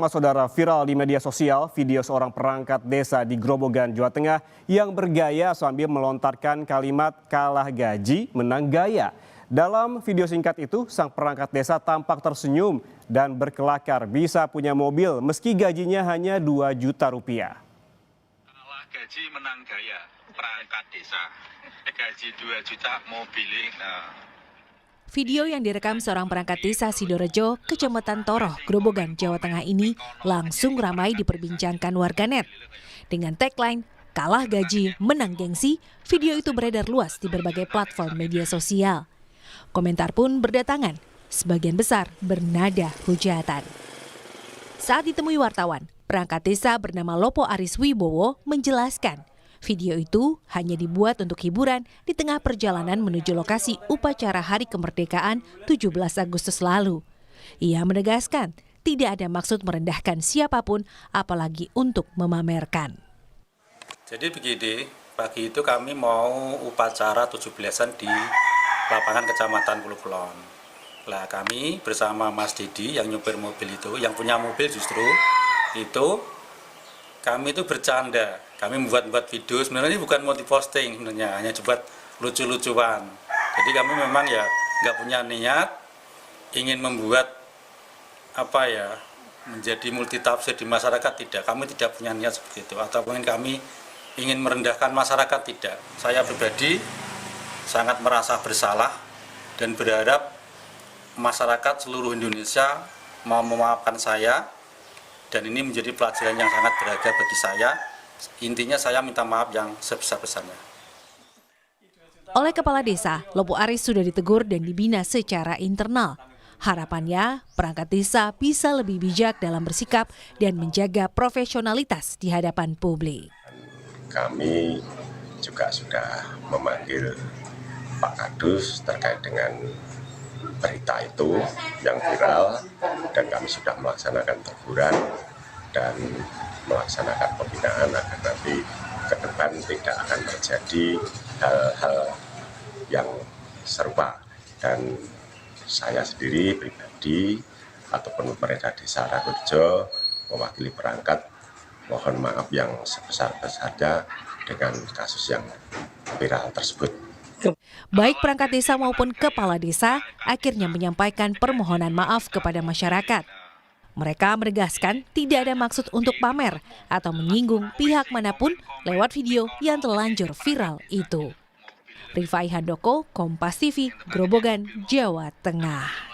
pertama saudara viral di media sosial video seorang perangkat desa di Grobogan, Jawa Tengah yang bergaya sambil melontarkan kalimat kalah gaji menang gaya. Dalam video singkat itu, sang perangkat desa tampak tersenyum dan berkelakar bisa punya mobil meski gajinya hanya 2 juta rupiah. Kalah gaji menang gaya, perangkat desa. Gaji 2 juta mobil. Video yang direkam seorang perangkat desa Sidorejo, Kecamatan Toroh, Grobogan, Jawa Tengah ini langsung ramai diperbincangkan warganet. Dengan tagline, kalah gaji, menang gengsi, video itu beredar luas di berbagai platform media sosial. Komentar pun berdatangan, sebagian besar bernada hujatan. Saat ditemui wartawan, perangkat desa bernama Lopo Aris Wibowo menjelaskan, video itu hanya dibuat untuk hiburan di tengah perjalanan menuju lokasi upacara Hari Kemerdekaan 17 Agustus lalu. Ia menegaskan tidak ada maksud merendahkan siapapun, apalagi untuk memamerkan. Jadi begini, pagi itu kami mau upacara 17-an di lapangan Kecamatan Pulau-Kulon. Lah kami bersama Mas Didi yang nyupir mobil itu, yang punya mobil justru, itu kami itu bercanda. Kami membuat video, sebenarnya bukan mau diposting, sebenarnya hanya buat lucu-lucuan. Jadi kami memang ya nggak punya niat ingin membuat menjadi multitafsir di masyarakat, tidak. Kami tidak punya niat seperti itu. Atau mungkin kami ingin merendahkan masyarakat, tidak. Saya pribadi sangat merasa bersalah dan berharap masyarakat seluruh Indonesia mau memaafkan saya. Dan ini menjadi pelajaran yang sangat berharga bagi saya. Intinya saya minta maaf yang sebesar-besarnya. Oleh Kepala Desa, Lopo Aris sudah ditegur dan dibina secara internal. Harapannya, perangkat desa bisa lebih bijak dalam bersikap dan menjaga profesionalitas di hadapan publik. Kami juga sudah memanggil Pak Kadus terkait dengan berita itu yang viral, dan kami sudah melaksanakan teguran dan melaksanakan pembinaan agar nanti ke depan tidak akan terjadi hal-hal yang serupa. Dan saya sendiri pribadi ataupun pemerintah desa Ragorejo mewakili perangkat mohon maaf yang sebesar-besarnya dengan kasus yang viral tersebut. Baik perangkat desa maupun kepala desa akhirnya menyampaikan permohonan maaf kepada masyarakat. Mereka menegaskan tidak ada maksud untuk pamer atau menyinggung pihak manapun lewat video yang terlanjur viral itu. Rifai Handoko, Kompas TV, Grobogan, Jawa Tengah.